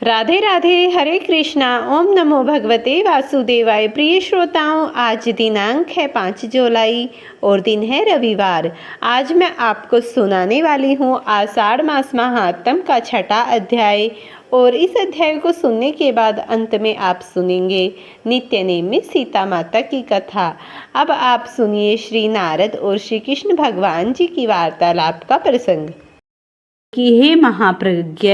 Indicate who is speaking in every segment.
Speaker 1: राधे राधे, हरे कृष्णा। ओम नमो भगवते वासुदेवाय। प्रिय श्रोताओं, आज दिनांक है 5 जुलाई और दिन है रविवार। आज मैं आपको सुनाने वाली हूँ आषाढ़ मास महात्म का 6ठा अध्याय। और इस अध्याय को सुनने के बाद अंत में आप सुनेंगे नित्य नेमित सीता माता की कथा। अब आप सुनिए श्री नारद और श्री कृष्ण भगवान जी की वार्तालाप का प्रसंग।
Speaker 2: कि हे महाप्रज्ञ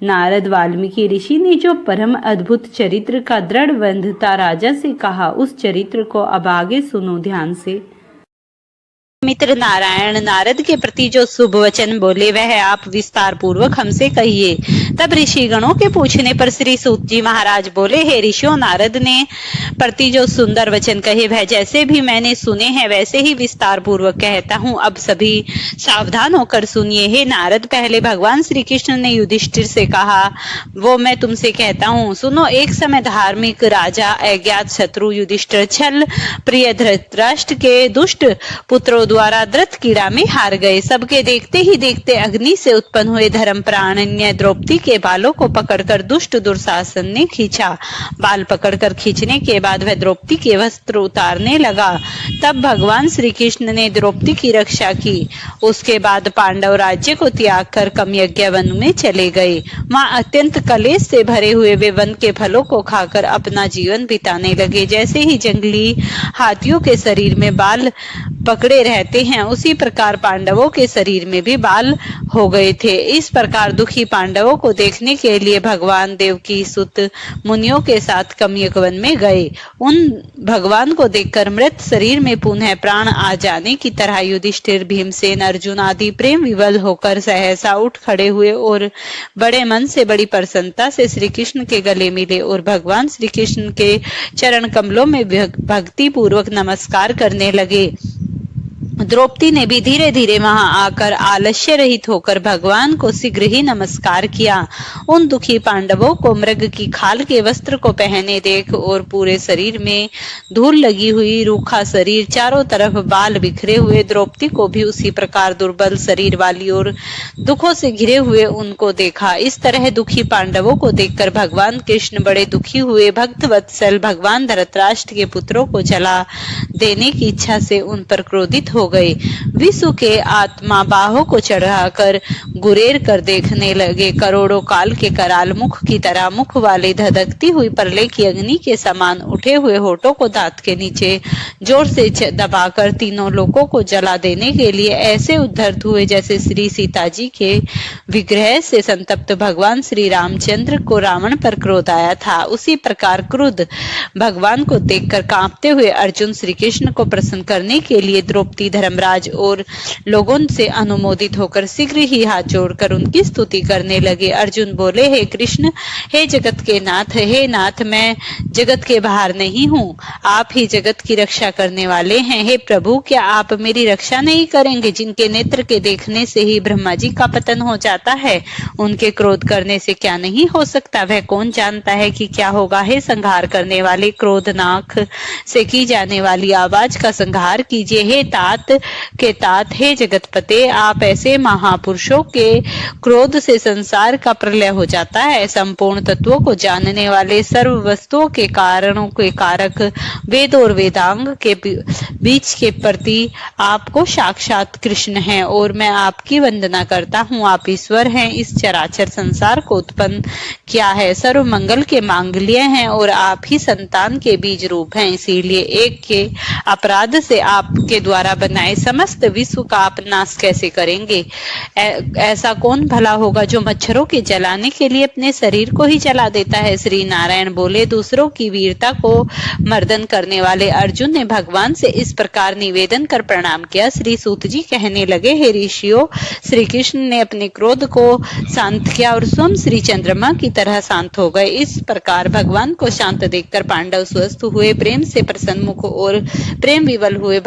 Speaker 2: नारद, वाल्मीकि ऋषि ने जो परम अद्भुत चरित्र का दृढ़ बंधता राजा से कहा, उस चरित्र को अब आगे सुनो ध्यान से। मित्र नारायण नारद के प्रति जो शुभ वचन बोले वह आप विस्तार पूर्वक हमसे कहिए। तब ऋषि गणों के पूछने पर श्री सूत जी महाराज बोले, हे ऋषियों, नारद ने प्रति जो सुंदर वचन कहे वह जैसे भी मैंने सुने हैं वैसे ही विस्तार पूर्वक कहता हूँ। अब सभी सावधान होकर सुनिए। हे नारद, पहले भगवान श्री कृष्ण ने युधिष्ठिर से कहा, वो मैं तुमसे कहता हूँ, सुनो। एक समय धार्मिक राजा अज्ञात शत्रु युधिष्ठिर छल प्रिय धृतराष्ट्र के दुष्ट पुत्रों द्वारा द्रथ कीड़ा में हार गए। सबके देखते ही देखते अग्नि से उत्पन्न हुए धर्म प्राणन्य द्रौपदी के बालों को पकड़कर दुष्ट दुर्शासन ने खींचा। बाल पकड़कर खींचने के बाद वह द्रौपदी के वस्त्र उतारने लगा। तब भगवान श्री कृष्ण ने द्रौपदी की रक्षा की। उसके बाद पांडव राज्य को त्याग कर कमयज्ञ वन में चले गए। वहां अत्यंत कलेश से भरे हुए वे वन के फलों को खाकर अपना जीवन बिताने लगे। जैसे ही जंगली हाथियों के शरीर में बाल पकड़े रहते हैं, उसी प्रकार पांडवों के शरीर में भी बाल हो गए थे। इस प्रकार दुखी पांडवों को देखने के लिए भगवान देवकी सुत मुनियों के साथ कमयज्ञ वन में गए। उन भगवान को देखकर मृत शरीर में पुनः प्राण आ जाने की तरह युधिष्ठिर, भीमसेन, अर्जुन आदि प्रेम विवल होकर सहसा उठ खड़े हुए और बड़े मन से बड़ी प्रसन्नता से श्री कृष्ण के गले मिले और भगवान श्री कृष्ण के चरण कमलों में भक्ति पूर्वक नमस्कार करने लगे। द्रौपदी ने भी धीरे धीरे वहां आकर आलस्य रहित होकर भगवान को शीघ्र ही नमस्कार किया। उन दुखी पांडवों को मृग की खाल के वस्त्र को पहने देख और पूरे शरीर में धूल लगी हुई, रूखा शरीर, चारों तरफ बाल बिखरे हुए, द्रौपदी को भी उसी प्रकार दुर्बल शरीर वाली और दुखों से घिरे हुए उनको देखा। इस तरह दुखी पांडवों को देखकर भगवान कृष्ण बड़े दुखी हुए। भक्त वत्सल भगवान धृतराष्ट्र के पुत्रों को जला देने की इच्छा से उन पर क्रोधित हो गए। विष्णु के आत्मा बाहों को चढ़ाकर गुरेर कर देखने लगे। करोड़ों काल के कराल मुख की तरह मुख वाले धधकती हुई परले की अग्नि के समान उठे हुए होठों को दांत के नीचे जोर से दबाकर तीनों लोकों को जला देने के लिए ऐसे उद्धत हुए जैसे श्री सीता जी के विग्रह से संतप्त भगवान श्री रामचंद्र को रावण पर क्रोध आया था। उसी प्रकार क्रुद्ध भगवान को देखकर कांपते हुए अर्जुन श्री कृष्ण को प्रसन्न करने के लिए द्रौपदी, धर्मराज और लोगों से अनुमोदित होकर शीघ्र ही हाथ जोड़कर उनकी स्तुति करने लगे। अर्जुन बोले, हे कृष्ण, हे जगत के नाथ, हे नाथ, मैं जगत के बाहर नहीं हूँ, आप ही जगत की रक्षा करने वाले हैं। हे प्रभु, क्या आप मेरी रक्षा नहीं करेंगे? जिनके नेत्र के देखने से ही ब्रह्मा जी का पतन हो जाता है, उनके क्रोध करने से क्या नहीं हो सकता? वह कौन जानता है कि क्या होगा? हे संहार करने वाले, क्रोधनाक से की जाने वाली आवाज का संहार कीजिए। हे तात के तात, हे जगतपते, आप ऐसे महापुरुषों के क्रोध से संसार का प्रलय हो जाता है। संपूर्ण तत्वों को जानने वाले, सर्व वस्तुओं के कारणों के कारक, वेद और वेदांग के बीच के प्रति आपको साक्षात कृष्ण हैं और मैं आपकी वंदना करता हूँ। आप ईश्वर हैं, इस चराचर संसार को उत्पन्न किया है, सर्व मंगल के मांगल्य हैं और आप ही संतान के बीज रूप हैं। इसीलिए एक के अपराध से आपके द्वारा बनाए समस्त विश्व का आप नाश कैसे करेंगे? ऐसा कौन भला होगा जो मच्छरों के जलाने के लिए अपने शरीर को ही जला देता है? श्री नारायण बोले, दूसरों की वीरता को मर्दन करने वाले अर्जुन ने भगवान से इस प्रकार निवेदन कर प्रणाम किया। श्री सूत जी कहने लगे, हे ऋषियों, श्री कृष्ण ने अपने क्रोध को शांत किया और स्वयं श्री चंद्रमा की तरह शांत हो गए। इस प्रकार भगवान को शांत देखकर पांडव स्वस्थ हुए, प्रेम से प्रसन्न मुख और प्रेम विवल हुए।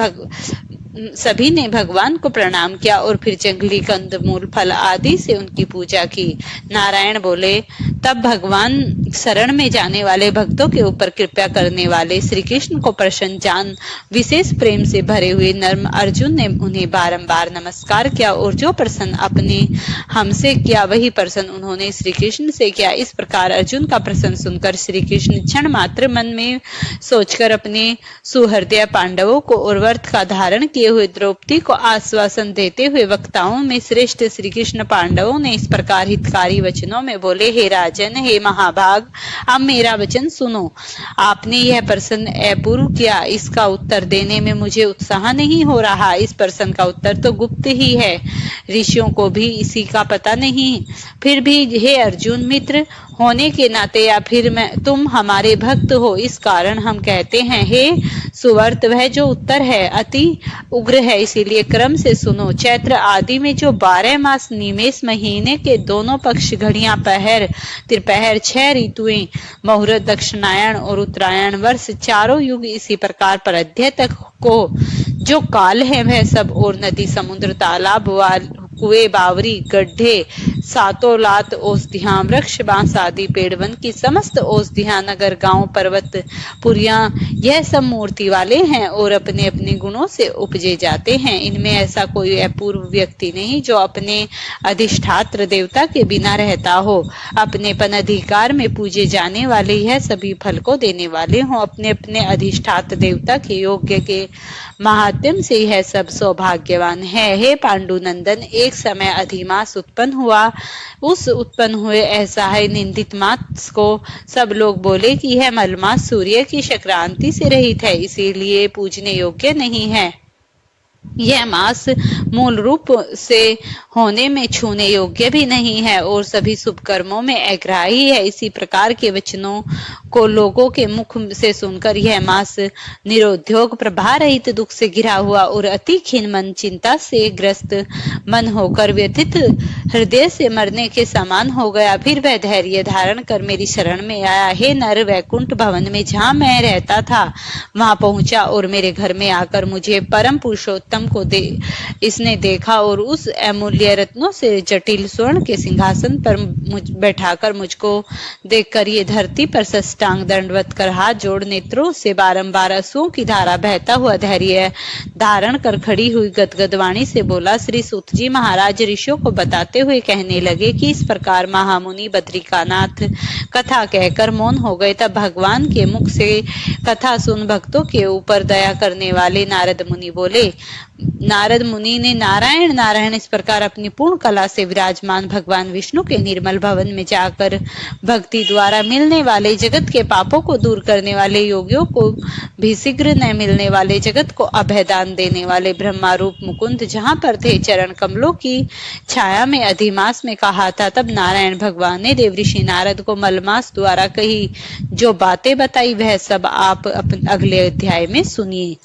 Speaker 2: सभी ने भगवान को प्रणाम किया और फिर जंगली कंदमूल फल आदि से उनकी पूजा की। नारायण बोले, तब भगवान शरण में जाने वाले भक्तों के ऊपर कृपा करने वाले श्री कृष्ण को प्रसन्न जान विशेष प्रेम से भरे हुए नर्म अर्जुन ने उन्हें बारंबार नमस्कार किया और जो प्रसन्न अपने हमसे किया वही प्रसन्न उन्होंने श्री कृष्ण से किया। इस प्रकार अर्जुन का प्रसन्न सुनकर श्री कृष्ण क्षण मात्र मन में सोचकर अपने सुहृदय पांडवों को और व्रत का धारण किए हुए द्रौपदी को आश्वासन देते हुए वक्ताओं में श्रेष्ठ श्री कृष्ण पांडवों ने इस प्रकार हितकारी वचनों में बोले, हे राजन, हे महाभाग, अब मेरा वचन सुनो। आपने यह प्रश्न अपूर्व किया, इसका उत्तर देने में मुझे उत्साह नहीं हो रहा। इस प्रश्न का उत्तर तो गुप्त ही है, ऋषियों को भी इसी का पता नहीं। फिर भी हे अर्जुन, मित्र होने के नाते या फिर तुम हमारे भक्त हो, इस कारण हम कहते हैं, हे सुवर्त, वह जो उत्तर है अति उग्र है, इसीलिए क्रम से सुनो। चैत्र आदि में जो 12 मास निमेष महीने के दोनों पक्ष, घड़ियां, पहर, त्रिपहर, 6 ऋतुएं, मुहूर्त, दक्षिणायन और उत्तरायण, वर्ष, चारों युग, इसी प्रकार परध्य तक को जो काल है वह सब, और नदी, समुद्र, तालाब, कुएं, बावरी, गड्ढे, सातों लात औषधियां, वृक्ष, बांस आदि पेड़, वन की समस्त औषधियां, नगर, गांव, पर्वत, पुरियां, यह सब मूर्ति वाले हैं और अपने अपने गुणों से उपजे जाते हैं। इनमें ऐसा कोई अपूर्व व्यक्ति नहीं जो अपने अधिष्ठात्र देवता के बिना रहता हो। अपने पन अधिकार में पूजे जाने वाले यह सभी फल को देने वाले हों। अपने अपने अधिष्ठात्र देवता के योग्य के महात्म से यह सब सौभाग्यवान है। हे पांडुनंदन, एक समय अधिमास उत्पन्न हुआ। उस उत्पन्न हुए असहाय निंदित मास को सब लोग बोले कि यह मलमास सूर्य की संक्रांति से रहित है, इसीलिए पूजने योग्य नहीं है। यह मास मूल रूप से होने में छूने योग्य भी नहीं है और सभी शुभ कर्मों में अग्राही है। इसी प्रकार के वचनों को लोगों के मुख से सुनकर यह मास निरुद्योग, प्रभा रहित, दुख से घिरा हुआ और अति खिन्न मन, चिंता से ग्रस्त मन होकर व्यथित हृदय से मरने के समान हो गया। फिर वह धैर्य धारण कर मेरी शरण में आया। हे नर, वैकुंठ भवन में जहाँ मैं रहता था वहां पहुंचा और मेरे घर में आकर मुझे परम पुरुषोत्तम को इसने देखा और उस अमूल्य रत्नों से जटिल स्वर्ण के सिंहासन पर बैठाकर मुझको देखकर ये धरती पर साष्टांग दंडवत कर हाथ जोड़ नेत्रों से बारंबार आंसुओं की धारा बहता हुआ धैर्य धारण कर खड़ी हुई गदगद वाणी से बोला, श्री सूत जी महाराज ऋषियों को बताते हुए कहने लगे कि इस प्रकार महामुनि बद्रिकानाथ कथा कहकर मौन हो गए। तब भगवान के मुख से कथा सुन भक्तों के ऊपर दया करने वाले नारद मुनि बोले। नारद मुनि ने नारायण नारायण इस प्रकार अपनी पूर्ण कला से विराजमान भगवान विष्णु के निर्मल भवन में जाकर भक्ति द्वारा मिलने वाले जगत के पापों को दूर करने वाले योगियों को भी शीघ्र न मिलने वाले जगत को अभयदान देने वाले ब्रह्मा रूप मुकुंद जहाँ पर थे चरण कमलों की छाया में अधिमास में कहा था। तब नारायण भगवान ने देवऋषि नारद को मलमास द्वारा कही जो बातें बताई वह सब आप अगले अध्याय में सुनिए।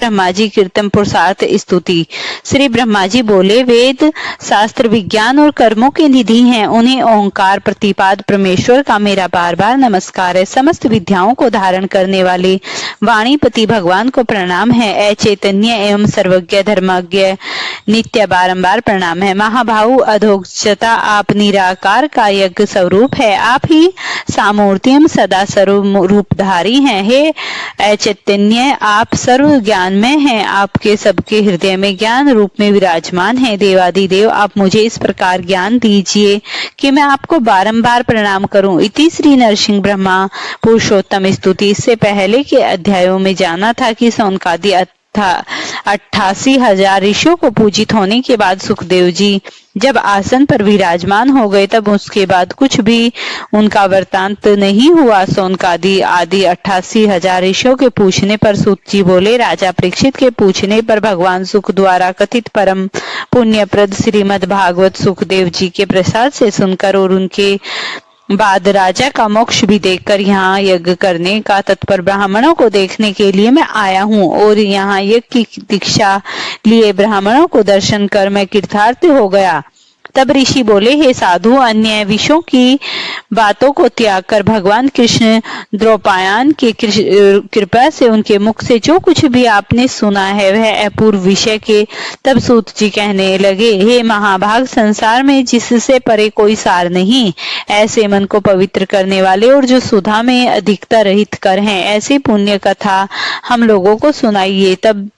Speaker 2: ब्रह्मा जी कीर्तन पुरुषार्थ स्तुति। श्री ब्रह्मा जी बोले, वेद शास्त्र विज्ञान और कर्मों के निधि हैं, उन्हें ओंकार प्रतिपाद परमेश्वर का मेरा बार बार नमस्कार है। समस्त विद्याओं को धारण करने वाले वाणीपति भगवान को प्रणाम है। अचैतन्य एवं सर्वज्ञ धर्मज्ञ नित्य बारंबार प्रणाम है। महाभाऊ अधोक्षता आप निराकार का यज्ञ स्वरूप है, आप ही सामूर्तियम सदा सर्व रूपधारी हैं। हे अचैतन्य, आप सर्व ज्ञान में हैं, आपके सबके हृदय में ज्ञान रूप में विराजमान है। देवादिदेव, आप मुझे इस प्रकार ज्ञान दीजिए कि मैं आपको बारंबार प्रणाम करूं। इति श्री नरसिंह ब्रह्मा पुरुषोत्तम स्तुति। इससे पहले के अध्यायों में जाना था कि सौनकादि 88,000 ऋषियों को पूजित होने के बाद सुखदेव जी जब आसन पर विराजमान हो गए तब उसके बाद कुछ भी उनका वृतांत नहीं हुआ। सौनकादि आदि 88,000 ऋषियों के पूछने पर सूत जी बोले, राजा परीक्षित के पूछने पर भगवान सुख द्वारा कथित परम पुण्यप्रद श्रीमद् भागवत सुखदेव जी के प्रसाद से सुनकर और उनके बाद राजा का मोक्ष भी देखकर यहाँ यज्ञ करने का तत्पर ब्राह्मणों को देखने के लिए मैं आया हूँ और यहाँ यज्ञ की दीक्षा लिए ब्राह्मणों को दर्शन कर मैं कृतार्थ हो गया। तब ऋषि बोले, हे साधु, अन्य विषयों की बातों को त्याग कर भगवान कृष्ण द्रौपायन की कृपा से उनके मुख से जो कुछ भी आपने सुना है वह अपूर्व विषय के। तब सूत जी कहने लगे, हे महाभाग, संसार में जिससे परे कोई सार नहीं। ऐसे मन को पवित्र करने वाले और जो सुधा में अधिकता रहित कर हैं, ऐसी पुण्य कथा हम लोगों को सुनाइए। तब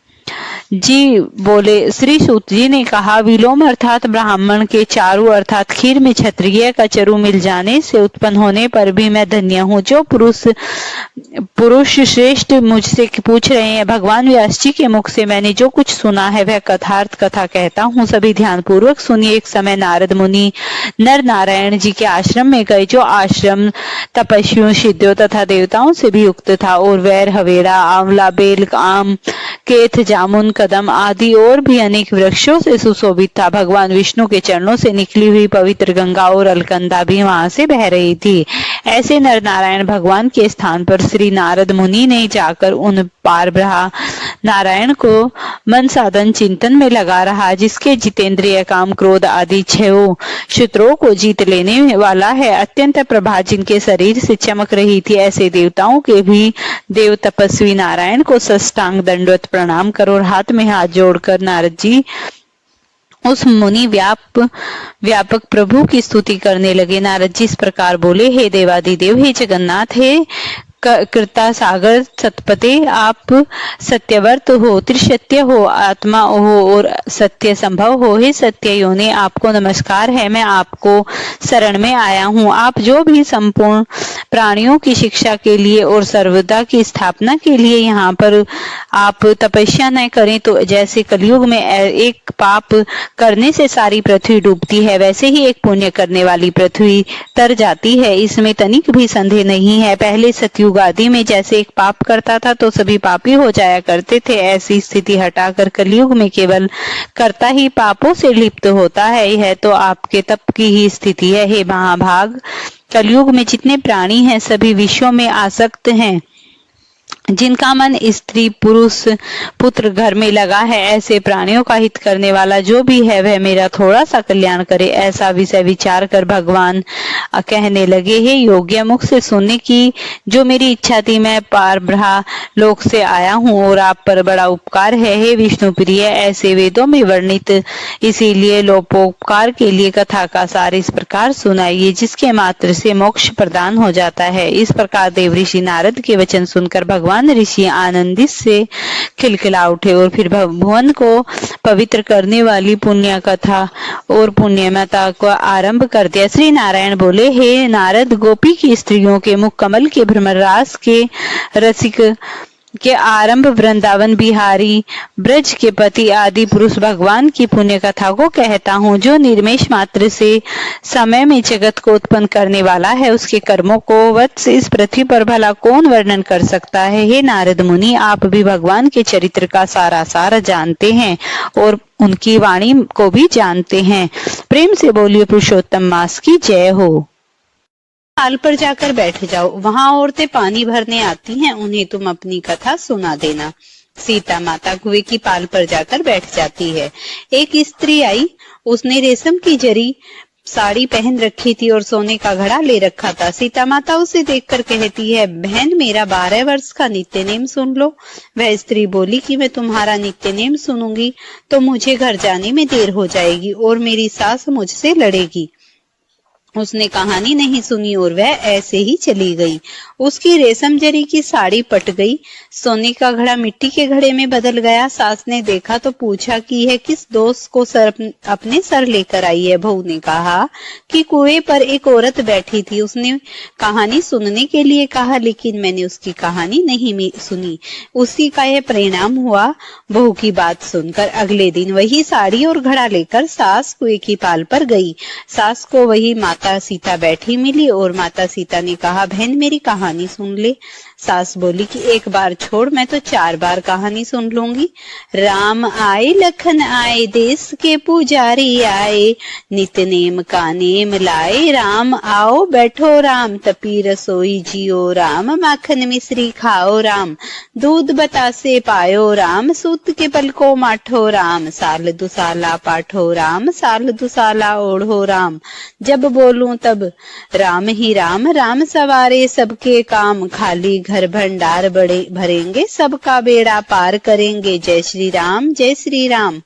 Speaker 2: जी बोले, श्री सूत जी ने कहा, विलोम अर्थात ब्राह्मण के चारु अर्थात खीर में क्षत्रिय का चरु मिल जाने से उत्पन्न होने पर भी मैं धन्य हूँ। जो पुरुष श्रेष्ठ मुझसे पूछ रहे हैं, भगवान व्यास जी के मुख से मैंने जो कुछ सुना है वह कथार्थ कथा कहता हूँ। सभी ध्यान पूर्वक सुनिए। एक समय नारद मुनि नर नारायण जी के आश्रम में गए, जो आश्रम तपस्वियों, सिद्धों तथा देवताओं से भी युक्त था और वैर, हवेड़ा, आंवला, बेल, आम, केथ, जामुन, कदम आदि और भी अनेक वृक्षों से सुशोभित था। भगवान विष्णु के चरणों से निकली हुई पवित्र गंगा और अलकनंदा भी वहां से बह रही थी। ऐसे नर नारायण भगवान के स्थान पर श्री नारद मुनि ने जाकर उन पार ब्रह्म नारायण को मन साधन चिंतन में लगा रहा, जिसके जितेंद्रिय, काम, क्रोध आदि छह शत्रुओं को जीत लेने वाला है। अत्यंत प्रभा जिनके शरीर से चमक रही थी, ऐसे देवताओं के भी देव तपस्वी नारायण को साष्टांग दंडवत प्रणाम करो और हाथ में हाथ जोड़कर नारद जी उस मुनि व्यापक प्रभु की स्तुति करने लगे। नारद जी इस प्रकार बोले, हे देवादिदेव, हे जगन्नाथ, हे कृता सागर सतपते, आप सत्यवर्त हो, त्रिसत्य हो, आत्मा हो और सत्य संभव हो। हे सत्य योनि, आपको नमस्कार है। मैं आपको शरण में आया हूँ। आप जो भी संपूर्ण प्राणियों की शिक्षा के लिए और सर्वदा की स्थापना के लिए यहाँ पर आप तपस्या न करें तो जैसे कलयुग में एक पाप करने से सारी पृथ्वी डूबती है, वैसे ही एक पुण्य करने वाली पृथ्वी तर जाती है। इसमें तनिक भी संदेह नहीं है। पहले सतयुग आदि में जैसे एक पाप करता था तो सभी पापी हो जाया करते थे, ऐसी स्थिति हटाकर कलयुग में केवल कर्ता ही पापों से लिप्त होता है। यह तो आपके तप की ही स्थिति है। हे महाभाग, कलयुग में जितने प्राणी हैं सभी विषयों में आसक्त हैं। जिनका मन स्त्री, पुरुष, पुत्र, घर में लगा है, ऐसे प्राणियों का हित करने वाला जो भी है वह मेरा थोड़ा सा कल्याण करे, ऐसा विषय विचार कर भगवान कहने लगे, हे योग्य, मुख से सुनने की जो मेरी इच्छा थी, मैं पार ब्रह्म लोक से आया हूँ और आप पर बड़ा उपकार है। हे विष्णु प्रिय, ऐसे वेदों में वर्णित इसीलिए लोपोपकार के लिए कथा का सार इस प्रकार सुनाइए, जिसके मात्र से मोक्ष प्रदान हो जाता है। इस प्रकार देव ऋषि नारद के वचन सुनकर भगवान ऋषि आनंदित से खिलखिला उठे और फिर भुवन को पवित्र करने वाली पुण्य कथा और पुण्यमता को आरंभ कर दिया। श्री नारायण बोले, हे नारद, गोपी की स्त्रियों के मुख कमल के भ्रमर रास के रसिक के आरंभ वृंदावन बिहारी, ब्रज के पति आदि पुरुष भगवान की पुण्य कथा को कहता हूँ। जो निर्मेश मात्र से समय में जगत को उत्पन्न करने वाला है, उसके कर्मों को वत्स इस पृथ्वी पर भला कौन वर्णन कर सकता है। हे नारद मुनि, आप भी भगवान के चरित्र का सारा सार जानते हैं और उनकी वाणी को भी जानते हैं। प्रेम से बोलिए पुरुषोत्तम मास की जय हो। ताल पर जाकर बैठ जाओ, वहां औरतें पानी भरने आती हैं, उन्हें तुम अपनी कथा सुना देना। सीता माता कुएं की पाल पर जाकर बैठ जाती है। एक स्त्री आई, उसने रेशम की जरी साड़ी पहन रखी थी और सोने का घड़ा ले रखा था। सीता माता उसे देखकर कहती है, बहन, मेरा 12 वर्ष का नित्य नेम सुन लो। वह स्त्री बोली कि मैं तुम्हारा नित्य नेम सुनूंगी तो मुझे घर जाने में देर हो जाएगी और मेरी सास मुझसे लड़ेगी। उसने कहानी नहीं सुनी और वह ऐसे ही चली गई। उसकी रेशम जरी की साड़ी पट गई, सोने का घड़ा मिट्टी के घड़े में बदल गया। सास ने देखा तो पूछा कि यह किस दोस्त को अपने सर लेकर आई है। बहू ने कहा कि कुएं पर एक औरत बैठी थी, उसने कहानी सुनने के लिए कहा, लेकिन मैंने उसकी कहानी नहीं सुनी। उसी का यह परिणाम हुआ। बहू की बात सुनकर अगले दिन वही साड़ी और घड़ा लेकर सास कुएं की पाल पर गई। सास को वही माता सीता बैठी मिली और माता सीता ने कहा, बहन, मेरी कहानी सुन ले। सास बोली कि एक बार छोड़, मैं तो 4 बार कहानी सुन लूंगी। राम आए लखन आए, देश के पुजारी आए, नित नेम का नेम लाए, राम आओ बैठो राम, तपी रसोई जियो राम, माखन मिश्री खाओ राम, दूध बतासे पायो राम, सूत के पल को माठो राम, साल दुसाला पाठो राम, साल दुसाला ओढ़ो राम, जब बोलूं तब राम ही राम, राम सवारे सबके काम, खाली घर भंडार बड़े भरेंगे, सबका बेड़ा पार करेंगे, जय श्री राम जय श्री राम।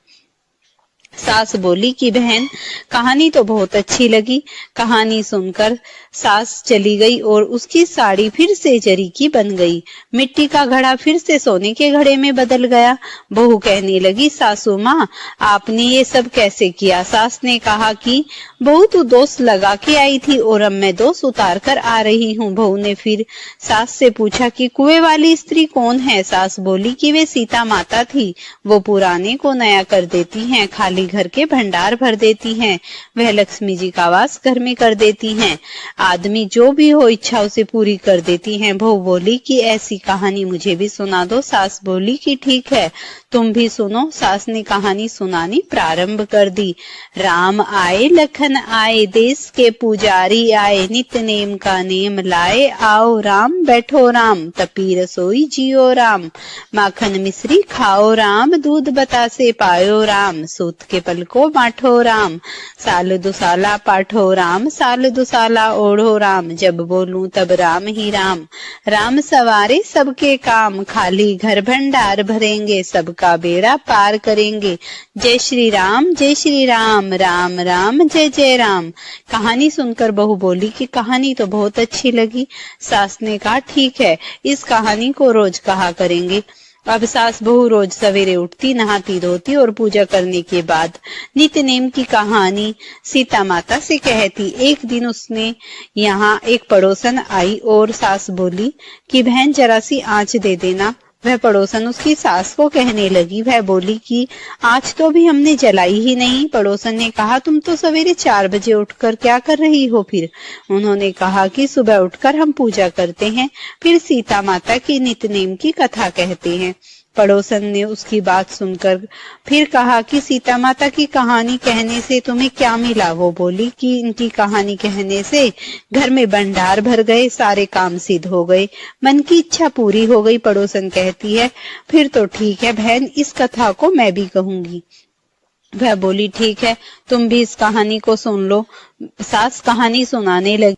Speaker 2: सास बोली कि बहन कहानी तो बहुत अच्छी लगी। कहानी सुनकर सास चली गई और उसकी साड़ी फिर से जरी की बन गई, मिट्टी का घड़ा फिर से सोने के घड़े में बदल गया। बहू कहने लगी, सासू माँ आपने ये सब कैसे किया? सास ने कहा कि बहू तू दोष लगा के आई थी और अब मैं दोष उतार कर आ रही हूँ। बहू ने फिर सास से पूछा कि कुएं वाली स्त्री कौन है? सास बोली कि वे सीता माता थी, वो पुराने को नया कर देती हैं, खाली घर के भंडार भर देती हैं, वह लक्ष्मी जी का वास घर में कर देती हैं, आदमी जो भी हो इच्छा उसे पूरी कर देती हैं। बहू बोली कि ऐसी कहानी मुझे भी सुना दो। सास बोली कि ठीक है तुम भी सुनो। सास ने कहानी सुनानी प्रारंभ कर दी। राम आए लखन आए, देश के पुजारी आए, नित नेम का नेम लाए, आओ राम बैठो राम, तपी रसोई जियो राम, माखन मिश्री खाओ राम, दूध बतासे पायो राम, सूत के पल को माठो राम, साल दुसाला पाठो राम, साल दुसाला ओढ़ो राम, जब बोलूं तब राम ही राम, राम सवारे सबके काम, खाली घर भंडार भरेंगे, सबका बेड़ा पार करेंगे, जय श्री राम राम राम जय जय राम। कहानी सुनकर बहू बोली कि कहानी तो बहुत अच्छी लगी। सास ने कहा ठीक है, इस कहानी को रोज कहा करेंगे। अब सास बहू रोज सवेरे उठती, नहाती धोती और पूजा करने के बाद नित्य नेम की कहानी सीता माता से कहती। एक दिन उसने यहाँ एक पड़ोसन आई और सास बोली कि बहन जरा सी आंच दे देना। वह पड़ोसन उसकी सास को कहने लगी। वह बोली कि आज तो भी हमने जलाई ही नहीं। पड़ोसन ने कहा तुम तो सवेरे 4 बजे उठकर क्या कर रही हो? फिर उन्होंने कहा कि सुबह उठकर हम पूजा करते हैं, फिर सीता माता की नित्य-नेम की कथा कहते हैं। पड़ोसन ने उसकी बात सुनकर फिर कहा कि सीता माता की कहानी कहने से तुम्हें क्या मिला? वो बोली कि इनकी कहानी कहने से घर में भंडार भर गए, सारे काम सिद्ध हो गए, मन की इच्छा पूरी हो गई। पड़ोसन कहती है फिर तो ठीक है बहन, इस कथा को मैं भी कहूंगी। वह बोली ठीक है, तुम भी इस कहानी को सुन लो। सास कहानी सुनाने लगी।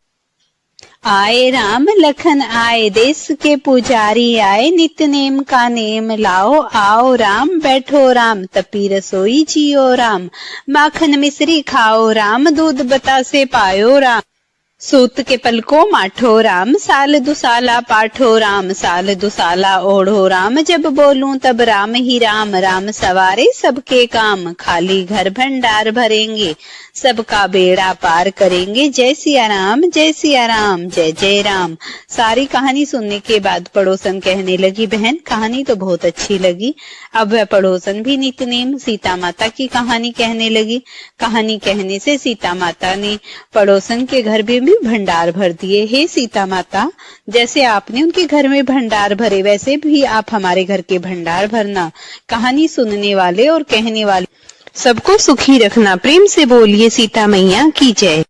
Speaker 2: आए राम लखन आए, देश के पुजारी आए, नित्य नेम का नेम लाओ, आओ राम बैठो राम, तपी रसोई जियो राम, माखन मिश्री खाओ राम, दूध बतासे पायो राम, सूत के पल को माठो राम, साल दुसाला पाठो राम, साल दुसाला ओढ़ो राम, जब बोलूं तब राम ही राम, राम सवारे सबके काम, खाली घर भंडार भरेंगे, सबका बेड़ा पार करेंगे, जय सिया राम जय सिया राम जय जय राम। सारी कहानी सुनने के बाद पड़ोसन कहने लगी बहन कहानी तो बहुत अच्छी लगी। अब वह पड़ोसन भी नित्य नेम सीता माता की कहानी कहने लगी। कहानी कहने से सीता माता ने पड़ोसन के घर में भी भंडार भर दिए। हे सीता माता, जैसे आपने उनके घर में भंडार भरे वैसे भी आप हमारे घर के भंडार भरना। कहानी सुनने वाले और कहने वाले सबको सुखी रखना। प्रेम से बोलिए सीता मैया की जय।